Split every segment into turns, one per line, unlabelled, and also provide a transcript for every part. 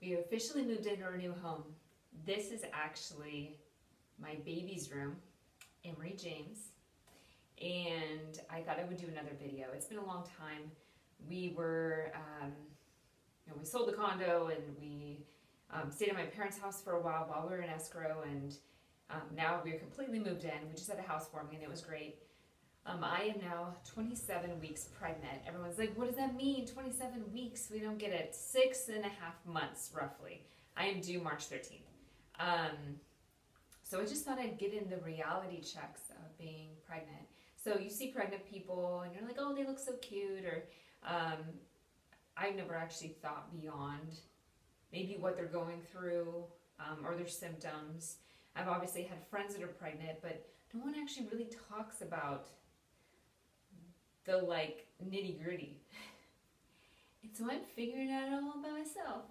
We officially moved into our new home. This is actually my baby's room, Emery James, and I thought I would do another video. It's been a long time. We were, we sold the condo and we stayed at my parents' house for a while we were in escrow, and now we're completely moved in. We just had a housewarming and it was great. I am now 27 weeks pregnant. Everyone's like, what does that mean? 27 weeks? We don't get it. 6.5 months, roughly. I am due March 13th. So I just thought I'd get in the reality checks of being pregnant. So you see pregnant people and you're like, oh, they look so cute. Or I've never actually thought beyond maybe what they're going through or their symptoms. I've obviously had friends that are pregnant, but no one actually really talks about the nitty gritty. And so I'm figuring it out all by myself.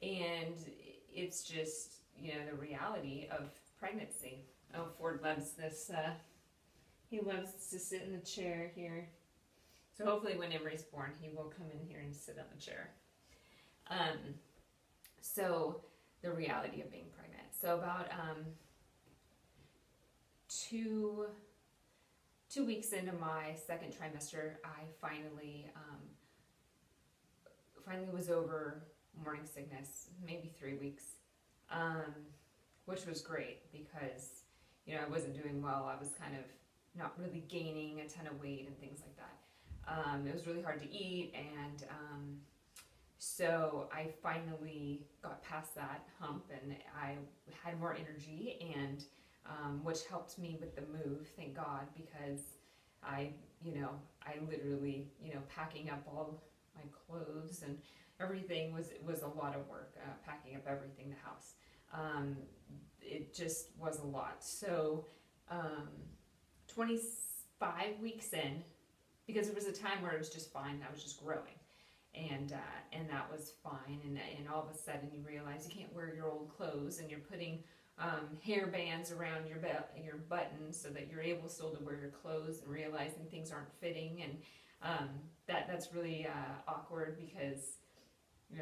And it's just, the reality of pregnancy. Oh, Ford loves this. He loves to sit in the chair here. So hopefully when Emery's born, he will come in here and sit on the chair. So the reality of being pregnant. So about two weeks into my second trimester, I finally was over morning sickness, maybe 3 weeks, which was great because, I wasn't doing well. I was kind of not really gaining a ton of weight and things like that. It was really hard to eat, and so I finally got past that hump and I had more energy, and which helped me with the move, thank God, because I literally, packing up all my clothes and everything was a lot of work, packing up everything, the house. It just was a lot. So 25 weeks in, because there was a time where it was just fine, I was just growing. And that was fine, and all of a sudden you realize you can't wear your old clothes, and you're putting hair bands around your buttons so that you're able still to wear your clothes, and realizing things aren't fitting, and that's really awkward because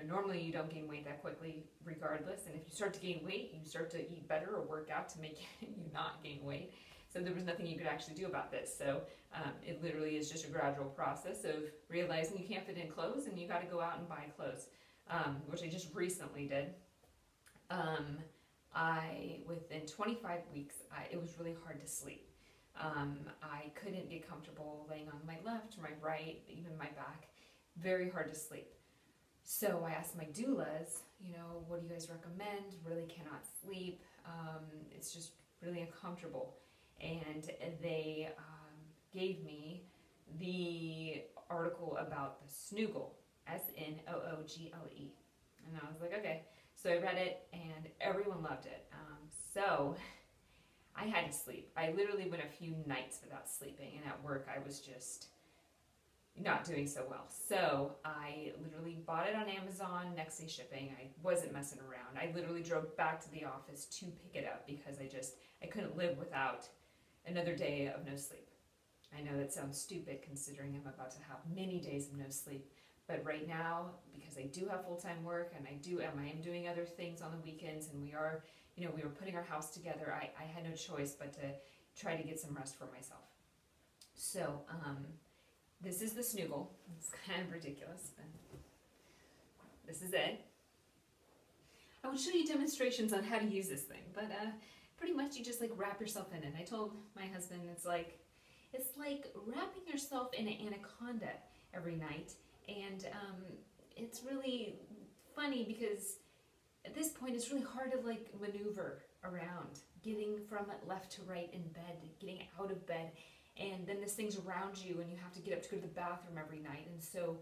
normally you don't gain weight that quickly regardless, and if you start to gain weight, you start to eat better or work out to make you not gain weight. So there was nothing you could actually do about this. So it literally is just a gradual process of realizing you can't fit in clothes and you got to go out and buy clothes, which I just recently did. Within 25 weeks, it was really hard to sleep. I couldn't get comfortable laying on my left or my right, even my back. Very hard to sleep. So I asked my doulas, what do you guys recommend? Really cannot sleep. It's just really uncomfortable. And they gave me the article about the snoogle, S-N-O-O-G-L-E. And I was like, okay. So I read it, and everyone loved it. So I had to sleep. I literally went a few nights without sleeping, and at work I was just not doing so well. So I literally bought it on Amazon, next day shipping. I wasn't messing around. I literally drove back to the office to pick it up because I couldn't live without another day of no sleep. I know that sounds stupid considering I'm about to have many days of no sleep, but right now, because I do have full-time work and I am doing other things on the weekends, and we are, we were putting our house together, I had no choice but to try to get some rest for myself. So, this is the snoogle. It's kind of ridiculous, but this is it. I would show you demonstrations on how to use this thing, but pretty much you just wrap yourself in it. I told my husband it's like wrapping yourself in an anaconda every night, and it's really funny because at this point it's really hard to maneuver around, getting from left to right in bed, getting out of bed, and then this thing's around you and you have to get up to go to the bathroom every night, and so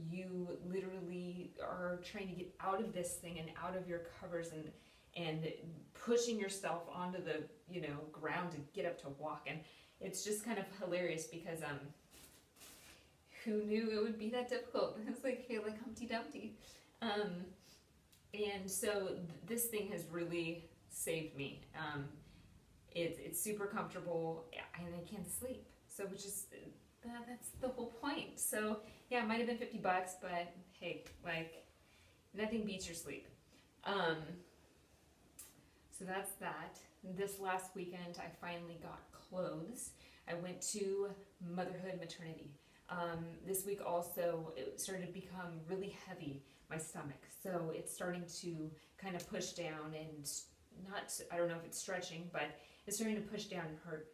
you literally are trying to get out of this thing and out of your covers and pushing yourself onto the ground to get up to walk. And it's just kind of hilarious because who knew it would be that difficult? It's feel like Humpty Dumpty. And so this thing has really saved me. It's super comfortable, and I can't sleep. So that's the whole point. So yeah, it might have been $50, but hey, Nothing beats your sleep. So that's that. This last weekend, I finally got clothes. I went to motherhood maternity. This week also, it started to become really heavy, my stomach. So it's starting to kind of push down and not, I don't know if it's stretching, but it's starting to push down and hurt.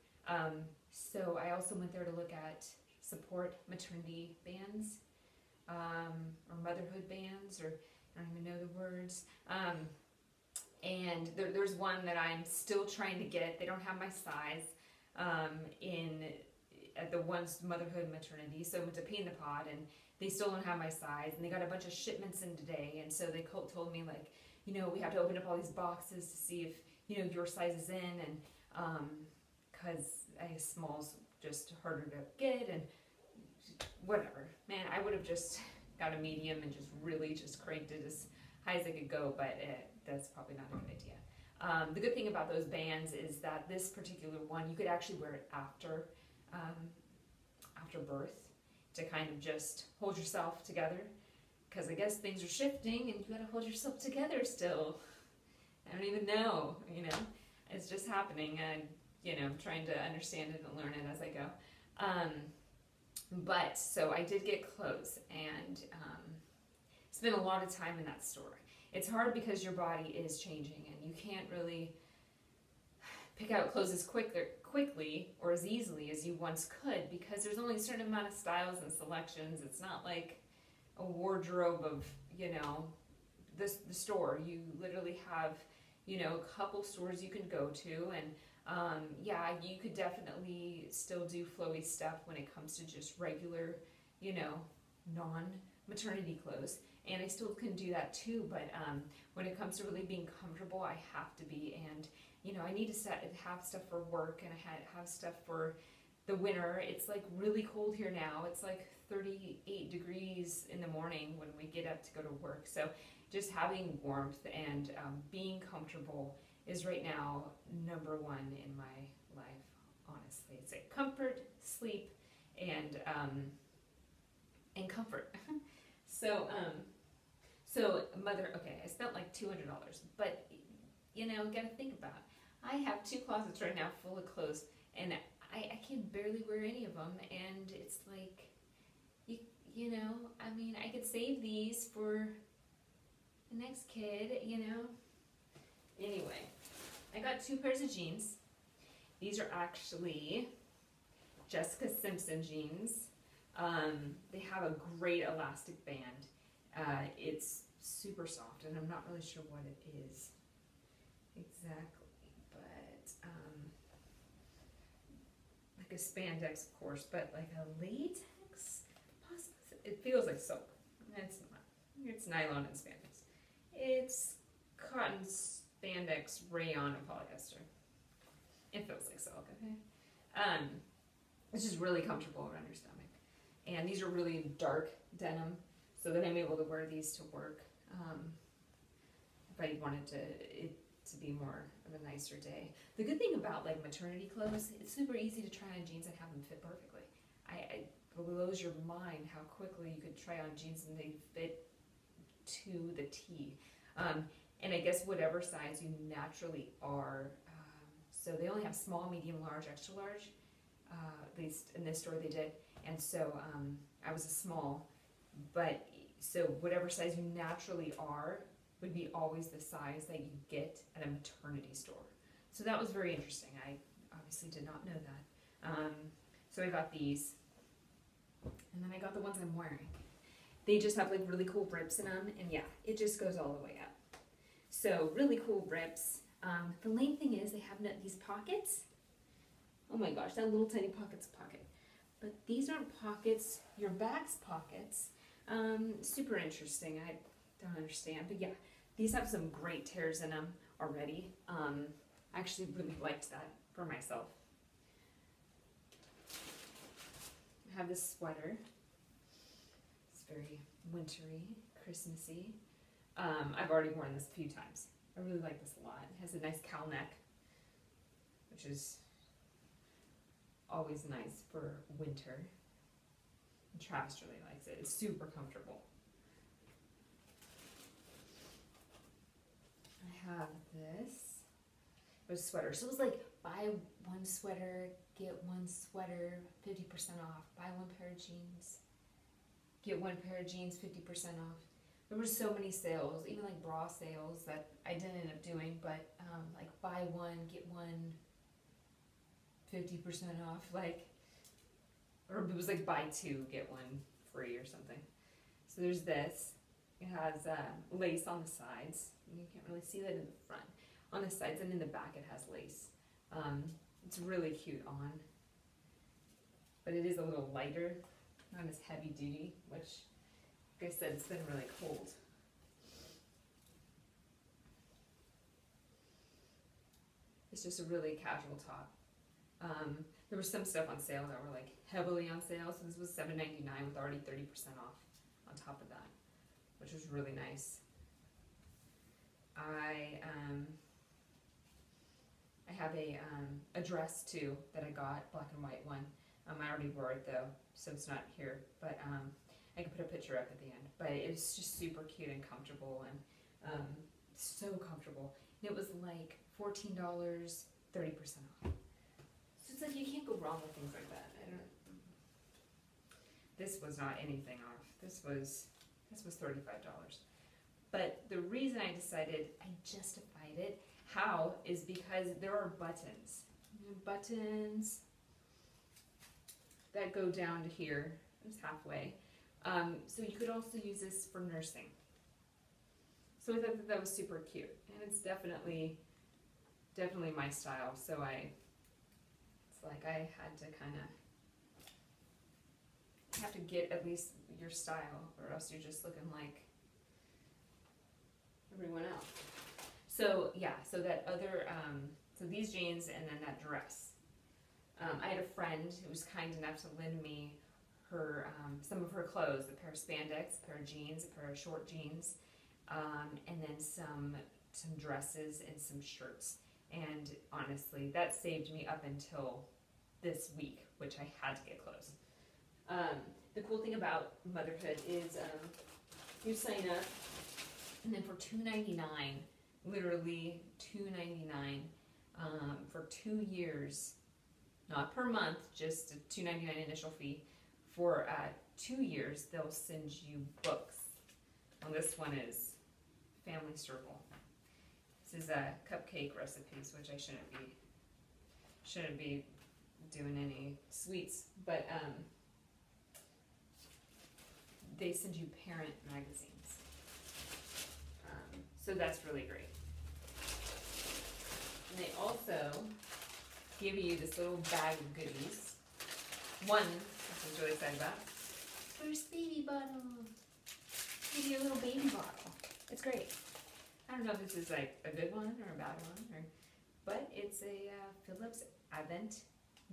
So I also went there to look at support maternity bands, or motherhood bands, or I don't even know the words. And there's one that I'm still trying to get. They don't have my size at the one's motherhood maternity, so I went to Pee in the Pod, and they still don't have my size, and they got a bunch of shipments in today, and so they told me, like, you know, we have to open up all these boxes to see if, you know, your size is in, and because I guess small's just harder to get, and whatever. Man, I would have just got a medium and just really just cranked it as high as I could go, but that's probably not a good idea. The good thing about those bands is that this particular one, you could actually wear it after birth to kind of just hold yourself together, because I guess things are shifting and you gotta hold yourself together still. I don't even know, you know, it's just happening, and you know, I'm trying to understand it and learn it as I go. But so I did get clothes, and spent a lot of time in that store. It's hard because your body is changing, and you can't really pick out clothes as quickly or as easily as you once could, because there's only a certain amount of styles and selections. It's not like a wardrobe of, you know, the store. You literally have, you know, a couple stores you can go to, and yeah, you could definitely still do flowy stuff when it comes to just regular, you know, non-maternity clothes. And I still can do that too, but when it comes to really being comfortable, I have to be. And you know, I need to have stuff for work, and I have stuff for the winter. It's like really cold here now. It's like 38 degrees in the morning when we get up to go to work. So just having warmth and being comfortable is right now number one in my life, honestly. It's like comfort, sleep, and comfort. So okay, I spent like $200, but you know, gotta think about it. I have 2 closets right now full of clothes, and I can barely wear any of them, and it's like, you know, I mean, I could save these for the next kid, you know. Anyway, I got 2 pairs of jeans. These are actually Jessica Simpson jeans. They have a great elastic band. It's super soft, and I'm not really sure what it is exactly, but like a spandex, of course, but like a latex, possibly. It feels like silk. It's not. It's nylon and spandex. It's cotton, spandex, rayon, and polyester. It feels like silk, okay? It's just really comfortable around your stomach. And these are really dark denim, so that I'm able to wear these to work. If I wanted it to be more of a nicer day. The good thing about like maternity clothes, it's super easy to try on jeans and have them fit perfectly. It blows your mind how quickly you could try on jeans and they fit to the T. And I guess whatever size you naturally are. So they only have small, medium, large, extra large. At least in this store they did. And so I was a small, but so whatever size you naturally are would be always the size that you get at a maternity store. So that was very interesting. I obviously did not know that. So I got these, and then I got the ones I'm wearing. They just have like really cool rips in them, and yeah, it just goes all the way up. So really cool rips. The main thing is they have these pockets. Oh my gosh, that little tiny pocket's pocket. But these aren't pockets, your back's pockets. Super interesting. I don't understand, but yeah, these have some great tears in them already. I actually really liked that for myself. I have this sweater. It's very wintry, Christmassy. I've already worn this a few times. I really like this a lot. It has a nice cowl neck, which is always nice for winter. And Travis really likes it. It's super comfortable. I have this. It was a sweater. So it was like buy one sweater, get one sweater, 50% off. Buy one pair of jeans, get one pair of jeans, 50% off. There were so many sales, even like bra sales that I didn't end up doing, but like buy one, get one, 50% off. Like, or it was like buy two, get one free or something. So there's this. It has lace on the sides. You can't really see that in the front. On the sides and in the back it has lace. It's really cute on. But it is a little lighter, not as heavy duty, which, like I said, it's been really cold. It's just a really casual top. There was some stuff on sale that were like heavily on sale, so this was $7.99 with already 30% off on top of that, which was really nice. I have a dress too that I got, black and white one. I already wore it though, so it's not here, but I can put a picture up at the end. But it's just super cute and comfortable, and so comfortable. And it was like $14, 30% off. So it's like you can't go wrong with things like that. This was not anything off. This was $35. But the reason I decided, I justified it, how, is because there are buttons. Buttons that go down to here. It's halfway. So you could also use this for nursing. So I thought that was super cute. And it's definitely my style. So it's like I had to kind of, have to get at least your style, or else you're just looking like everyone else. So yeah, so that other, so these jeans and then that dress. I had a friend who was kind enough to lend me her, some of her clothes, a pair of spandex, a pair of jeans, a pair of short jeans, and then some dresses and some shirts. And honestly, that saved me up until this week, which I had to get clothes. The cool thing about motherhood is you sign up, and then for $2.99, literally $2.99 for 2 years, not per month, just a $2.99 initial fee. For 2 years, they'll send you books. Well, this one is Family Circle. This is cupcake recipes, which I shouldn't be doing any sweets, but they send you parent magazines. So that's really great. And they also give you this little bag of goodies. One, which I was really excited about, first baby bottle. Give you a little baby bottle. It's great. I don't know if this is like a good one or a bad one, but it's a Phillips Advent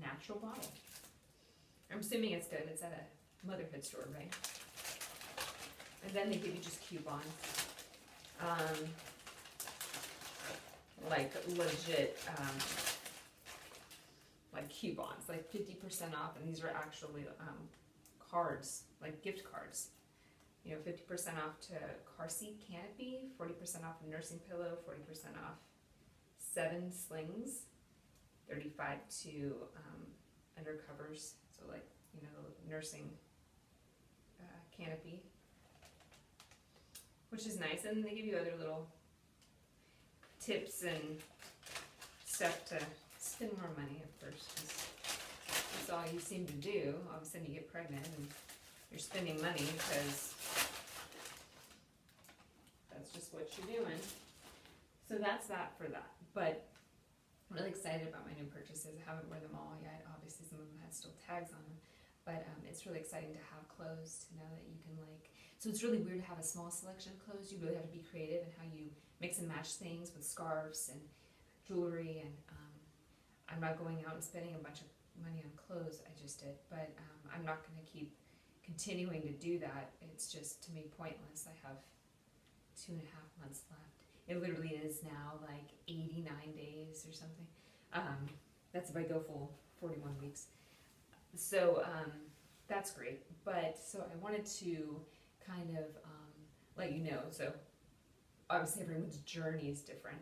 natural bottle. I'm assuming it's good. It's at a motherhood store, right? And then they give you just coupons. Like legit, like coupons, like 50% off, and these are actually cards, like gift cards. You know, 50% off to car seat canopy, 40% off nursing pillow, 40% off 7 slings, 35 to undercovers, so like, you know, nursing canopy, which is nice. And they give you other little tips and stuff to spend more money at first, 'cause that's all you seem to do. All of a sudden you get pregnant and you're spending money because that's just what you're doing. So that's that for that. But I'm really excited about my new purchases. I haven't worn them all yet. Obviously some of them had still tags on them. But it's really exciting to have clothes, to know that you can like, so it's really weird to have a small selection of clothes. You really have to be creative in how you mix and match things with scarves and jewelry. And I'm not going out and spending a bunch of money on clothes. I just did. But I'm not going to keep continuing to do that. It's just, to me, pointless. I have 2.5 months left. It literally is now like 89 days or something. That's if I go full 41 weeks. So that's great. But so I wanted to kind of let you know. So obviously everyone's journey is different.